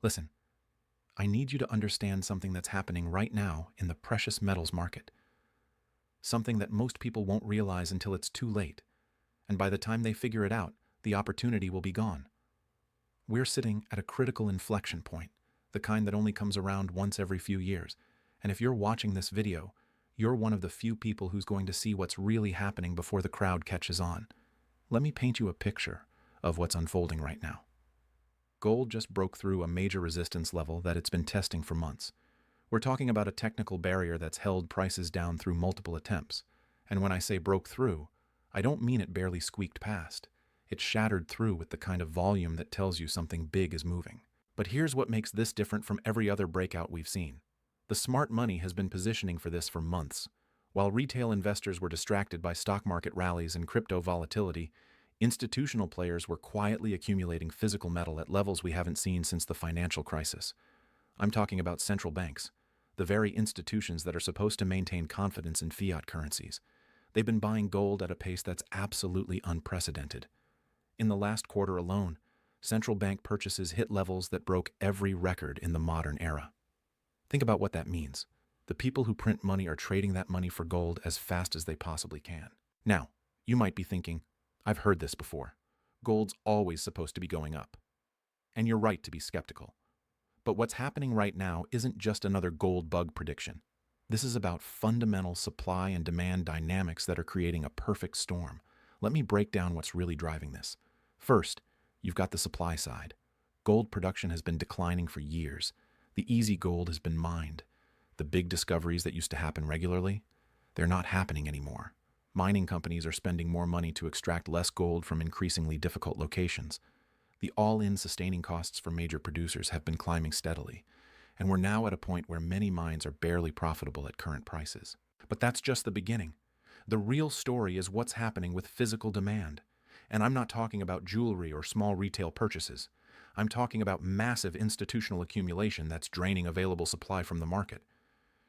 Listen, I need you to understand something that's happening right now in the precious metals market. Something that most people won't realize until it's too late. And by the time they figure it out, the opportunity will be gone. We're sitting at a critical inflection point, the kind that only comes around once every few years. And if you're watching this video, you're one of the few people who's going to see what's really happening before the crowd catches on. Let me paint you a picture of what's unfolding right now. Gold just broke through a major resistance level that it's been testing for months. We're talking about a technical barrier that's held prices down through multiple attempts. And when I say broke through, I don't mean it barely squeaked past. It shattered through with the kind of volume that tells you something big is moving. But here's what makes this different from every other breakout we've seen. The smart money has been positioning for this for months. While retail investors were distracted by stock market rallies and crypto volatility, institutional players were quietly accumulating physical metal at levels we haven't seen since the financial crisis. I'm talking about central banks, the very institutions that are supposed to maintain confidence in fiat currencies. They've been buying gold at a pace that's absolutely unprecedented. In the last quarter alone, central bank purchases hit levels that broke every record in the modern era. Think about what that means. The people who print money are trading that money for gold as fast as they possibly can. Now, you might be thinking, I've heard this before. Gold's always supposed to be going up. And you're right to be skeptical. But what's happening right now isn't just another gold bug prediction. This is about fundamental supply and demand dynamics that are creating a perfect storm. Let me break down what's really driving this. First, you've got the supply side. Gold production has been declining for years. The easy gold has been mined. The big discoveries that used to happen regularly, they're not happening anymore. Mining companies are spending more money to extract less gold from increasingly difficult locations. The all-in sustaining costs for major producers have been climbing steadily, and we're now at a point where many mines are barely profitable at current prices. But that's just the beginning. The real story is what's happening with physical demand. And I'm not talking about jewelry or small retail purchases. I'm talking about massive institutional accumulation that's draining available supply from the market.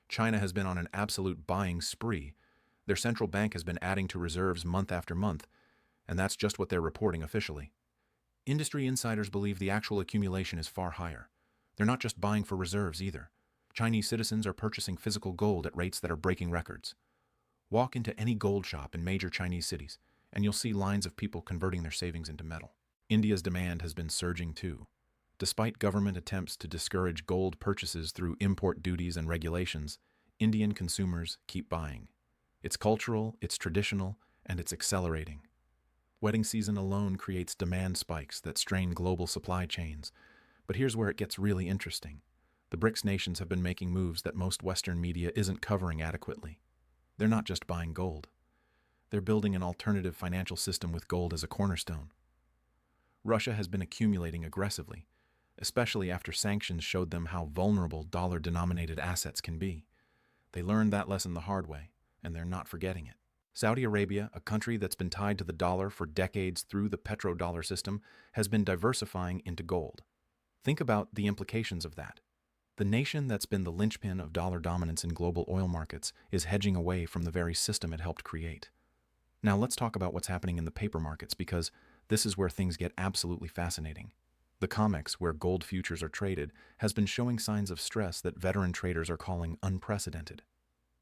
China has been on an absolute buying spree. Their central bank has been adding to reserves month after month, and that's just what they're reporting officially. Industry insiders believe the actual accumulation is far higher. They're not just buying for reserves either. Chinese citizens are purchasing physical gold at rates that are breaking records. Walk into any gold shop in major Chinese cities, and you'll see lines of people converting their savings into metal. India's demand has been surging too. Despite government attempts to discourage gold purchases through import duties and regulations, Indian consumers keep buying. It's cultural, it's traditional, and it's accelerating. Wedding season alone creates demand spikes that strain global supply chains. But here's where it gets really interesting. The BRICS nations have been making moves that most Western media isn't covering adequately. They're not just buying gold. They're building an alternative financial system with gold as a cornerstone. Russia has been accumulating aggressively, especially after sanctions showed them how vulnerable dollar-denominated assets can be. They learned that lesson the hard way, and they're not forgetting it. Saudi Arabia, a country that's been tied to the dollar for decades through the petrodollar system, has been diversifying into gold. Think about the implications of that. The nation that's been the linchpin of dollar dominance in global oil markets is hedging away from the very system it helped create. Now let's talk about what's happening in the paper markets, because this is where things get absolutely fascinating. The COMEX, where gold futures are traded, has been showing signs of stress that veteran traders are calling unprecedented.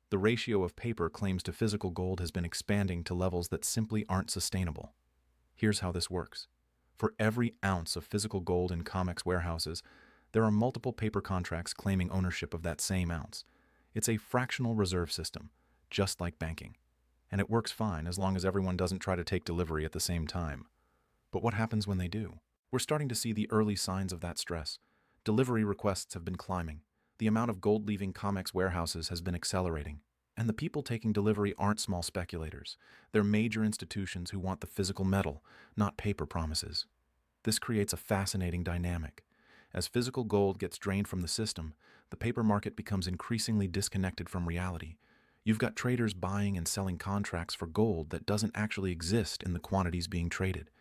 The ratio of paper claims to physical gold has been expanding to levels that simply aren't sustainable. Here's how this works. For every ounce of physical gold in COMEX warehouses, there are multiple paper contracts claiming ownership of that same ounce. It's a fractional reserve system, just like banking. And it works fine as long as everyone doesn't try to take delivery at the same time. But what happens when they do? We're starting to see the early signs of that stress. Delivery requests have been climbing. The amount of gold leaving COMEX warehouses has been accelerating. And the people taking delivery aren't small speculators. They're major institutions who want the physical metal, not paper promises. This creates a fascinating dynamic. As physical gold gets drained from the system, the paper market becomes increasingly disconnected from reality. You've got traders buying and selling contracts for gold that doesn't actually exist in the quantities being traded.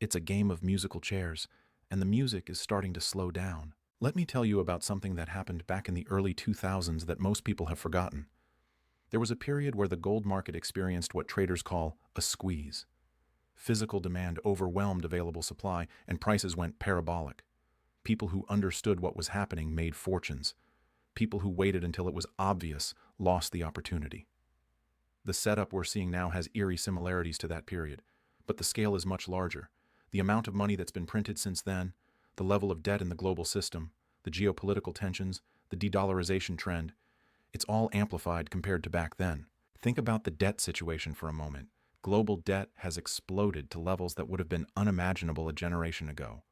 It's a game of musical chairs, and the music is starting to slow down. Let me tell you about something that happened back in the early 2000s that most people have forgotten. There was a period where the gold market experienced what traders call a squeeze. Physical demand overwhelmed available supply, and prices went parabolic. People who understood what was happening made fortunes. People who waited until it was obvious lost the opportunity. The setup we're seeing now has eerie similarities to that period, but the scale is much larger. The amount of money that's been printed since then, the level of debt in the global system, the geopolitical tensions, the de-dollarization trend, it's all amplified compared to back then. Think about the debt situation for a moment. Global debt has exploded to levels that would have been unimaginable a generation ago.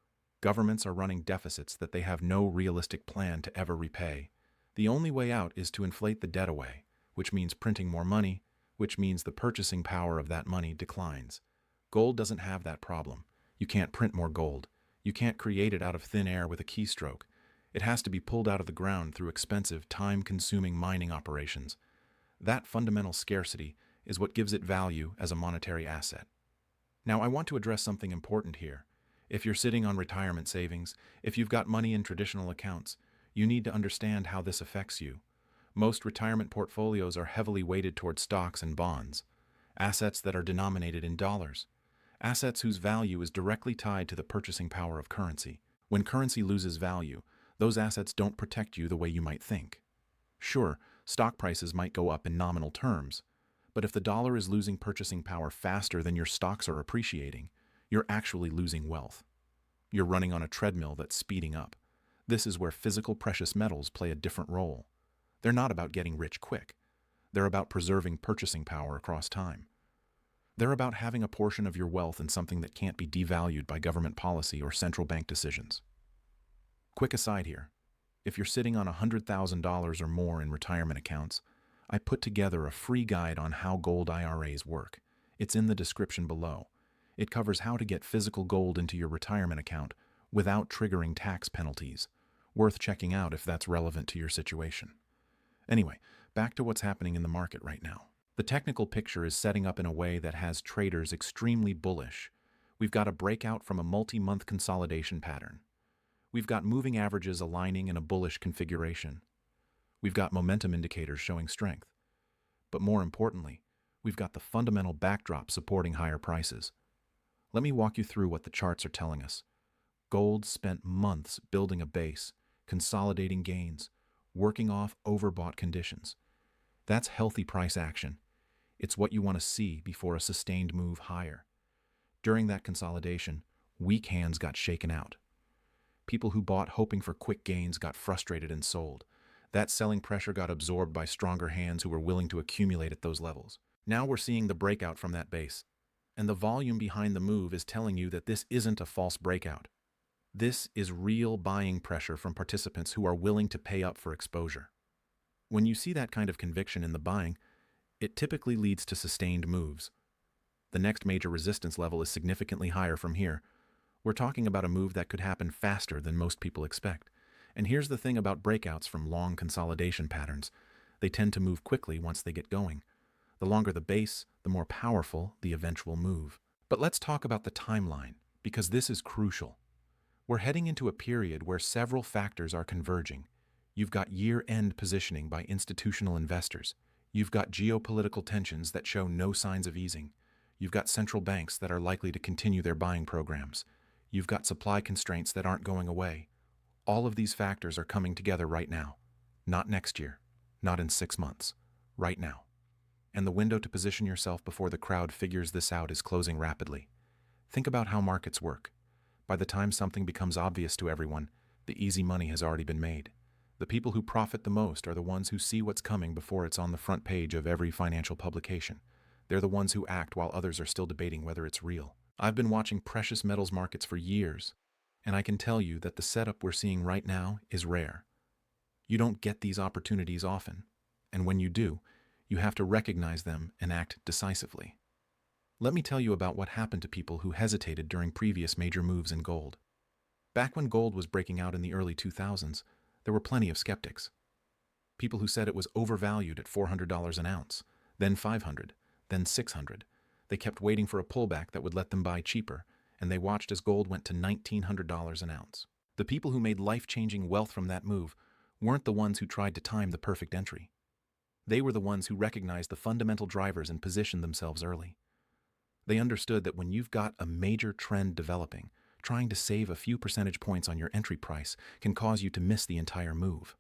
Governments are running deficits that they have no realistic plan to ever repay. The only way out is to inflate the debt away, which means printing more money, which means the purchasing power of that money declines. Gold doesn't have that problem. You can't print more gold. You can't create it out of thin air with a keystroke. It has to be pulled out of the ground through expensive, time-consuming mining operations. That fundamental scarcity is what gives it value as a monetary asset. Now, I want to address something important here. If you're sitting on retirement savings, if you've got money in traditional accounts, you need to understand how this affects you. Most retirement portfolios are heavily weighted toward stocks and bonds, assets that are denominated in dollars, assets whose value is directly tied to the purchasing power of currency. When currency loses value, those assets don't protect you the way you might think. Sure, stock prices might go up in nominal terms, but if the dollar is losing purchasing power faster than your stocks are appreciating, you're actually losing wealth. You're running on a treadmill that's speeding up. This is where physical precious metals play a different role. They're not about getting rich quick. They're about preserving purchasing power across time. They're about having a portion of your wealth in something that can't be devalued by government policy or central bank decisions. Quick aside here. If you're sitting on $100,000 or more in retirement accounts, I put together a free guide on how gold IRAs work. It's in the description below. It covers how to get physical gold into your retirement account without triggering tax penalties. Worth checking out if that's relevant to your situation. Anyway, back to what's happening in the market right now. The technical picture is setting up in a way that has traders extremely bullish. We've got a breakout from a multi-month consolidation pattern. We've got moving averages aligning in a bullish configuration. We've got momentum indicators showing strength. But more importantly, we've got the fundamental backdrop supporting higher prices. Let me walk you through what the charts are telling us. Gold spent months building a base, consolidating gains, working off overbought conditions. That's healthy price action. It's what you want to see before a sustained move higher. During that consolidation, weak hands got shaken out. People who bought hoping for quick gains got frustrated and sold. That selling pressure got absorbed by stronger hands who were willing to accumulate at those levels. Now we're seeing the breakout from that base. And the volume behind the move is telling you that this isn't a false breakout. This is real buying pressure from participants who are willing to pay up for exposure. When you see that kind of conviction in the buying, it typically leads to sustained moves. The next major resistance level is significantly higher from here. We're talking about a move that could happen faster than most people expect. And here's the thing about breakouts from long consolidation patterns. They tend to move quickly once they get going. The longer the base, the more powerful the eventual move. But let's talk about the timeline, because this is crucial. We're heading into a period where several factors are converging. You've got year-end positioning by institutional investors. You've got geopolitical tensions that show no signs of easing. You've got central banks that are likely to continue their buying programs. You've got supply constraints that aren't going away. All of these factors are coming together right now. Not next year, not in 6 months, right now. And the window to position yourself before the crowd figures this out is closing rapidly. Think about how markets work. By the time something becomes obvious to everyone, the easy money has already been made. The people who profit the most are the ones who see what's coming before it's on the front page of every financial publication. They're the ones who act while others are still debating whether it's real. I've been watching precious metals markets for years, and I can tell you that the setup we're seeing right now is rare. You don't get these opportunities often, and when you do, you have to recognize them and act decisively. Let me tell you about what happened to people who hesitated during previous major moves in gold. Back when gold was breaking out in the early 2000s, there were plenty of skeptics. People who said it was overvalued at $400 an ounce, then $500, then $600. They kept waiting for a pullback that would let them buy cheaper, and they watched as gold went to $1,900 an ounce. The people who made life-changing wealth from that move weren't the ones who tried to time the perfect entry. They were the ones who recognized the fundamental drivers and positioned themselves early. They understood that when you've got a major trend developing, Trying to save a few percentage points on your entry price can cause you to miss the entire move.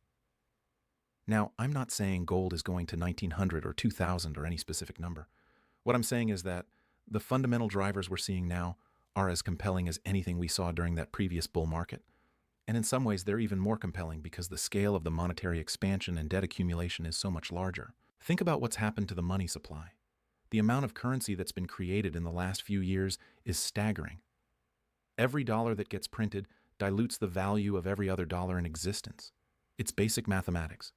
Now, I'm not saying gold is going to 1900 or 2000 or any specific number. What I'm saying is that the fundamental drivers we're seeing now are as compelling as anything we saw during that previous bull market. And in some ways, they're even more compelling because the scale of the monetary expansion and debt accumulation is so much larger. Think about what's happened to the money supply. The amount of currency that's been created in the last few years is staggering. Every dollar that gets printed dilutes the value of every other dollar in existence. It's basic mathematics.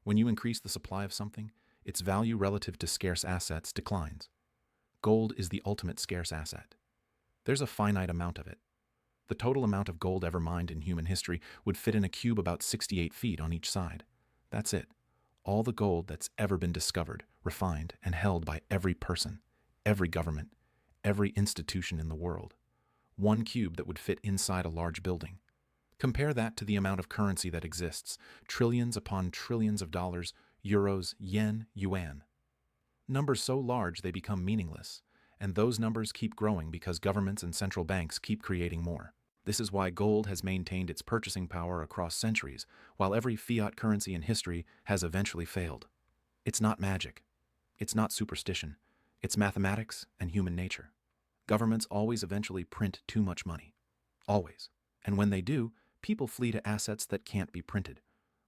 When you increase the supply of something, its value relative to scarce assets declines. Gold is the ultimate scarce asset. There's a finite amount of it. The total amount of gold ever mined in human history would fit in a cube about 68 feet on each side. That's it. All the gold that's ever been discovered, refined, and held by every person, every government, every institution in the world. One cube that would fit inside a large building. Compare that to the amount of currency that exists, trillions upon trillions of dollars, euros, yen, yuan. Numbers so large they become meaningless, and those numbers keep growing because governments and central banks keep creating more. This is why gold has maintained its purchasing power across centuries, while every fiat currency in history has eventually failed. It's not magic. It's not superstition. It's mathematics and human nature. Governments always eventually print too much money. Always. And when they do, people flee to assets that can't be printed.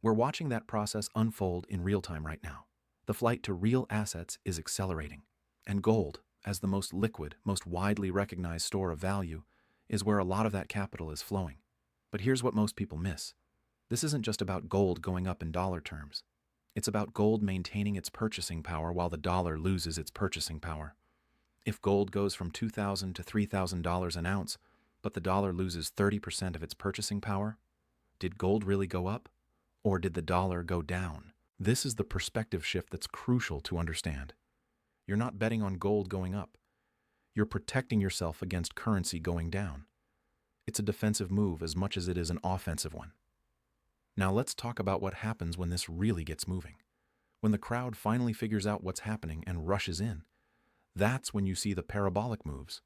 We're watching that process unfold in real time right now. The flight to real assets is accelerating. And gold, as the most liquid, most widely recognized store of value, is where a lot of that capital is flowing. But here's what most people miss. This isn't just about gold going up in dollar terms. It's about gold maintaining its purchasing power while the dollar loses its purchasing power. If gold goes from $2,000 to $3,000 an ounce, but the dollar loses 30% of its purchasing power, did gold really go up? Or did the dollar go down? This is the perspective shift that's crucial to understand. You're not betting on gold going up. You're protecting yourself against currency going down. It's a defensive move as much as it is an offensive one. Now let's talk about what happens when this really gets moving. When the crowd finally figures out what's happening and rushes in, that's when you see the parabolic moves.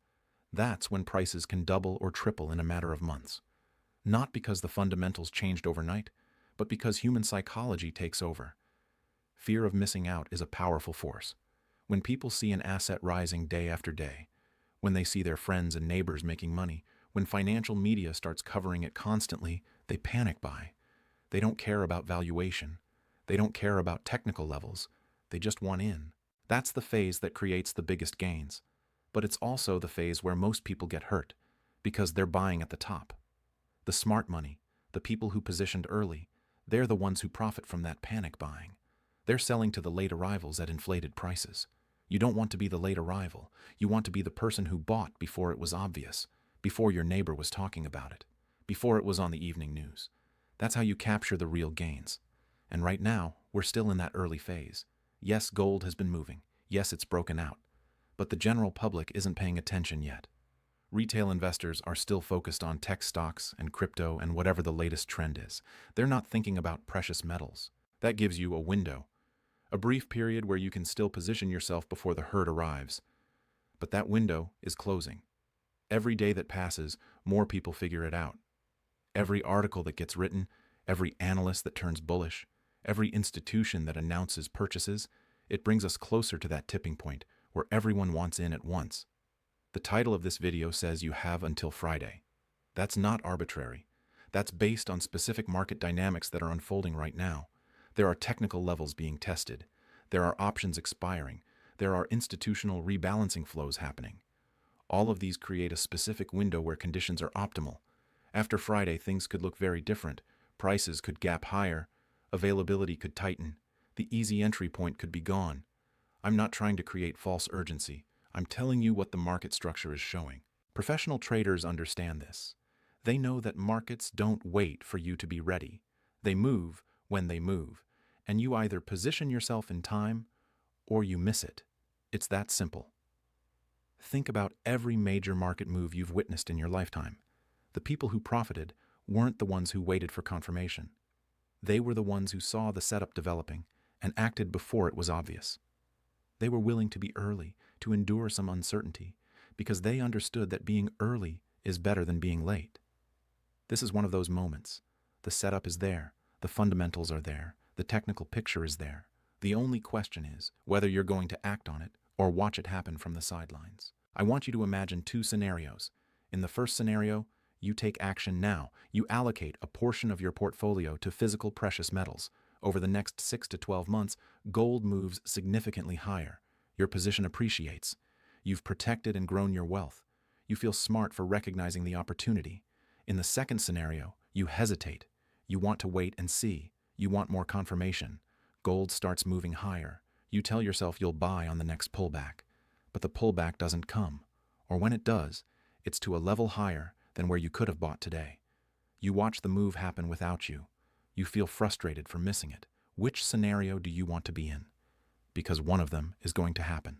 That's when prices can double or triple in a matter of months. Not because the fundamentals changed overnight, but because human psychology takes over. Fear of missing out is a powerful force. When people see an asset rising day after day, when they see their friends and neighbors making money, when financial media starts covering it constantly, they panic buy. They don't care about valuation. They don't care about technical levels. They just want in. That's the phase that creates the biggest gains. But it's also the phase where most people get hurt, because they're buying at the top. The smart money, the people who positioned early, they're the ones who profit from that panic buying. They're selling to the late arrivals at inflated prices. You don't want to be the late arrival. You want to be the person who bought before it was obvious, before your neighbor was talking about it, before it was on the evening news. That's how you capture the real gains. And right now, we're still in that early phase. Yes, gold has been moving. Yes, it's broken out. But the general public isn't paying attention yet. Retail investors are still focused on tech stocks and crypto and whatever the latest trend is. They're not thinking about precious metals. That gives you a window, a brief period where you can still position yourself before the herd arrives. But that window is closing. Every day that passes, more people figure it out. Every article that gets written, every analyst that turns bullish, every institution that announces purchases, it brings us closer to that tipping point where everyone wants in at once. The title of this video says you have until Friday. That's not arbitrary. That's based on specific market dynamics that are unfolding right now. There are technical levels being tested. There are options expiring. There are institutional rebalancing flows happening. All of these create a specific window where conditions are optimal. After Friday, things could look very different. Prices could gap higher. Availability could tighten. The easy entry point could be gone. I'm not trying to create false urgency. I'm telling you what the market structure is showing. Professional traders understand this. They know that markets don't wait for you to be ready. They move when they move, and you either position yourself in time or you miss it. It's that simple. Think about every major market move you've witnessed in your lifetime. The people who profited weren't the ones who waited for confirmation. They were the ones who saw the setup developing and acted before it was obvious. They were willing to be early, to endure some uncertainty, because they understood that being early is better than being late. This is one of those moments. The setup is there, the fundamentals are there, the technical picture is there. The only question is whether you're going to act on it or watch it happen from the sidelines. I want you to imagine two scenarios. In the first scenario, you take action now. You allocate a portion of your portfolio to physical precious metals. Over the next 6 to 12 months, gold moves significantly higher. Your position appreciates. You've protected and grown your wealth. You feel smart for recognizing the opportunity. In the second scenario, you hesitate. You want to wait and see. You want more confirmation. Gold starts moving higher. You tell yourself you'll buy on the next pullback. But the pullback doesn't come. Or when it does, it's to a level higher than where you could have bought today. You watch the move happen without you. You feel frustrated for missing it. Which scenario do you want to be in? Because one of them is going to happen.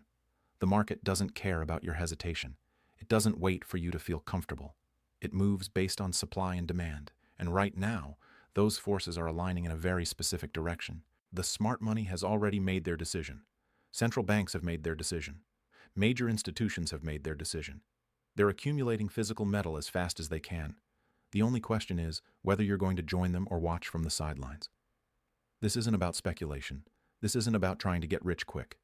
The market doesn't care about your hesitation. It doesn't wait for you to feel comfortable. It moves based on supply and demand. And right now, those forces are aligning in a very specific direction. The smart money has already made their decision. Central banks have made their decision. Major institutions have made their decision. They're accumulating physical metal as fast as they can. The only question is whether you're going to join them or watch from the sidelines. This isn't about speculation. This isn't about trying to get rich quick.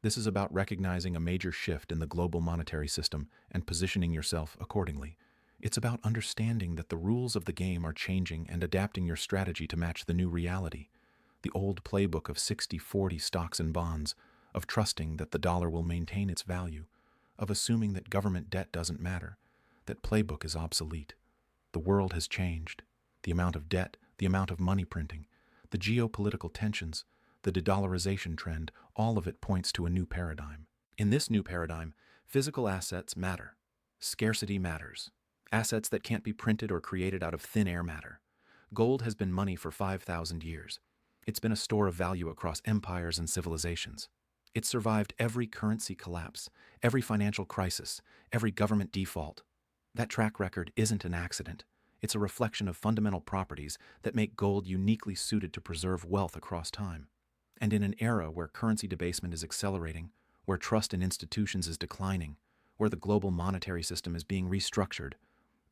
This is about recognizing a major shift in the global monetary system and positioning yourself accordingly. It's about understanding that the rules of the game are changing and adapting your strategy to match the new reality. The old playbook of 60-40 stocks and bonds, of trusting that the dollar will maintain its value, of assuming that government debt doesn't matter, that playbook is obsolete. The world has changed. The amount of debt, the amount of money printing, the geopolitical tensions, the de-dollarization trend, all of it points to a new paradigm. In this new paradigm, physical assets matter. Scarcity matters. Assets that can't be printed or created out of thin air matter. Gold has been money for 5,000 years. It's been a store of value across empires and civilizations. It's survived every currency collapse, every financial crisis, every government default. That track record isn't an accident. It's a reflection of fundamental properties that make gold uniquely suited to preserve wealth across time. And in an era where currency debasement is accelerating, where trust in institutions is declining, where the global monetary system is being restructured,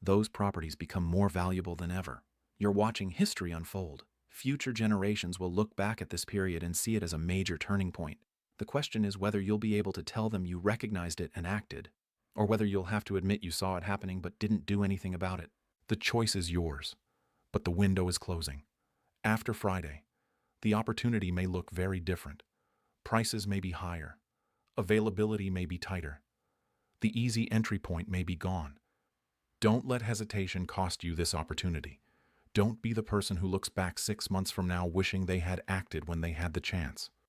those properties become more valuable than ever. You're watching history unfold. Future generations will look back at this period and see it as a major turning point. The question is whether you'll be able to tell them you recognized it and acted, or whether you'll have to admit you saw it happening but didn't do anything about it. The choice is yours, but the window is closing. After Friday, the opportunity may look very different. Prices may be higher. Availability may be tighter. The easy entry point may be gone. Don't let hesitation cost you this opportunity. Don't be the person who looks back 6 months from now wishing they had acted when they had the chance.